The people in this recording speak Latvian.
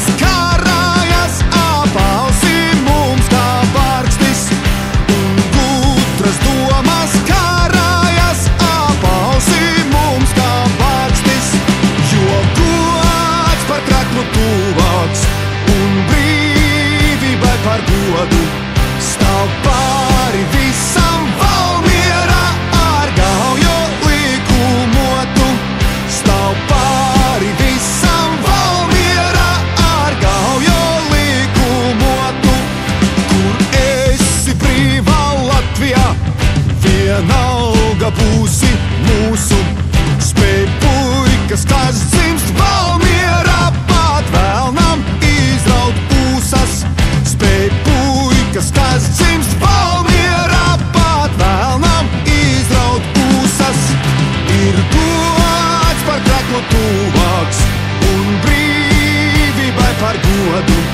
domas karājas ap ausīm mums kā barkstis, un gudras domas karājas ap ausīm mums kā barkstis, jo gods par kraklu tuvāks un brīvībai par godu stāv pāri visam Valmiera ar gaujo likumotu. Stāv pāri visam Valmiera ar gaujo likumotu. Kur esi brīvā Latvijā, vienalga būsi mūsu. Spēj puikas, kas dzimst Valmierā, pat vēlnam izraut ūsas. Spēj puikas, kas dzimst Valmierā, pat vēlnam izraut ūsas. Ir gods par kraklu tuvāks un brīvībai par godu